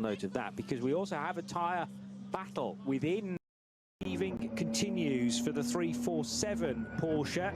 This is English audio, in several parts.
note of that, because we also have a tyre battle within. Leaving continues for the 347 Porsche.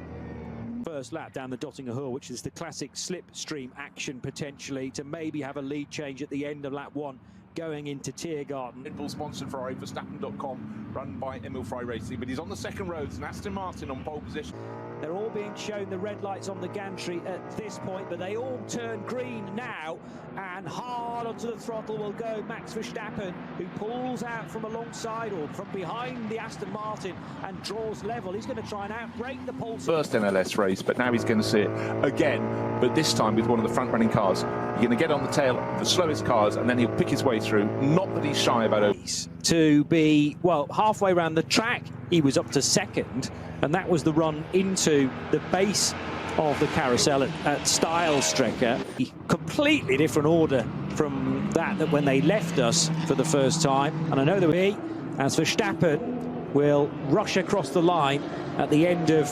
First lap down the Dottinger Hill, which is the classic slipstream action potentially to maybe have a lead change at the end of lap 1 going into Tiergarten. Red Bull sponsored Ferrari, Verstappen.com, run by Emil Frey Racing, but he's on the second road, and Aston Martin on pole position. They're all being shown the red lights on the gantry at this point, but they all turn green now, and hard onto the throttle will go Max Verstappen, who pulls out from alongside or from behind the Aston Martin and draws level. He's going to try and outbrake the pole. First MLS race, but now he's going to see it again, but this time with one of the front-running cars. He's going to get on the tail of the slowest cars, and then he'll pick his way through. Not that he's shy about it. To be, well, halfway around the track, he was up to second, and that was the run into the base of the carousel at Stylestrecker. Completely different order from that when they left us for the first time. And I know there will be, as Verstappen will rush across the line at the end of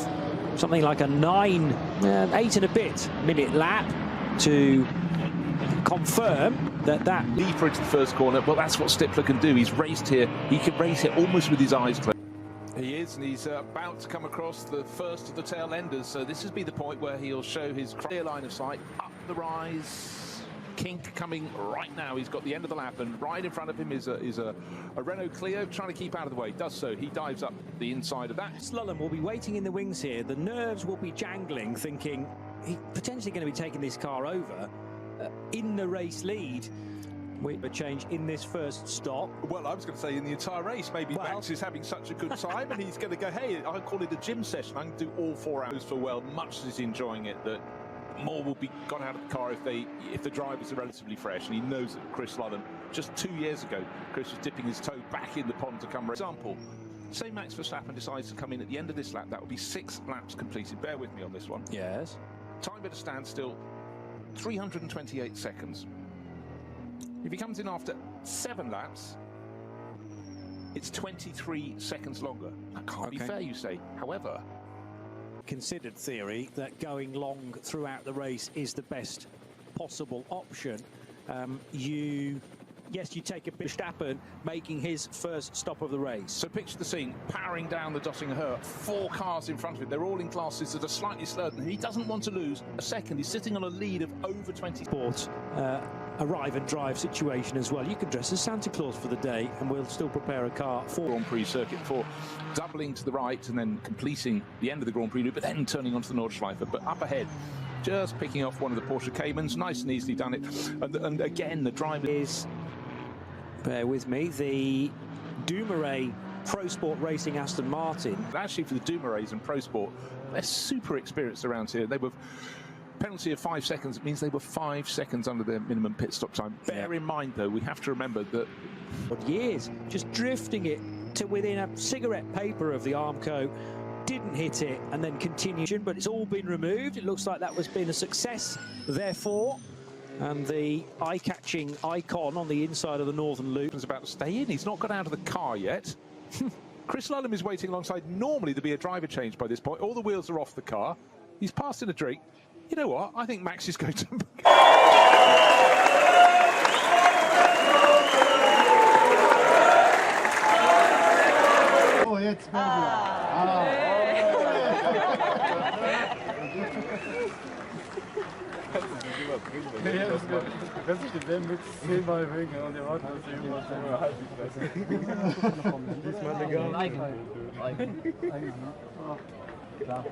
something like a 8 and a bit minute lap to confirm that deeper into the first corner. Well, that's what Stippler can do. He's raced here. He can race it almost with his eyes closed. He is, and he's about to come across the first of the tail enders. So this has been the point where he'll show his clear line of sight. Up the rise. Kink coming right now. He's got the end of the lap, and right in front of him is a Renault Clio trying to keep out of the way. Does so. He dives up the inside of that. Slullen will be waiting in the wings here. The nerves will be jangling, thinking he's potentially going to be taking this car over in the race lead. With a change in this first stop. Well, I was going to say in the entire race, maybe Max is having such a good time and he's going to go, hey, I call it a gym session. I can do all 4 hours for well, much as he's enjoying it, that more will be gone out of the car if the drivers are relatively fresh. And he knows that Chris Slullen, just 2 years ago, Chris was dipping his toe back in the pond to come. For example, say Max Verstappen decides to come in at the end of this lap, that would be 6 laps completed. Bear with me on this one. Yes. Time at a standstill, 328 seconds. If he comes in after 7 laps, it's 23 seconds longer. That can't be fair, you say. However, considered theory that going long throughout the race is the best possible option. Yes, you take a Verstappen making his first stop of the race. So picture the scene, powering down the Dottinger Hill, 4 cars in front of him. They're all in classes that are slightly slower, and he doesn't want to lose a second. He's sitting on a lead of over 20. Sport, arrive and drive situation as well. You can dress as Santa Claus for the day, and we'll still prepare a car for Grand Prix circuit for doubling to the right and then completing the end of the Grand Prix loop, but then turning onto the Nordschleife. But up ahead, just picking off one of the Porsche Caymans, nice and easily done it. And again, the driver is, bear with me, the Dumoulin Pro Sport Racing Aston Martin. Actually, for the Dumoulins and Pro Sport, they're super experienced around here. They were penalty of 5 seconds. It means they were 5 seconds under their minimum pit stop time. Bear in mind, though, we have to remember that years just drifting it to within a cigarette paper of the Armco, didn't hit it, and then continued, but it's all been removed. It looks like that was been a success, therefore. And the eye-catching icon on the inside of the Northern Loop is about to stay in. He's not got out of the car yet. Chris Slullen is waiting alongside. Normally there'd be a driver change by this point. All the wheels are off the car. He's passed in a drink. You know what? I think Max is going to... Oh, jetzt Du kannst dich den Bären mit 10-mal wegen und der wartet, dass er immer halbwegs diesmal legal. Eigen. Klar.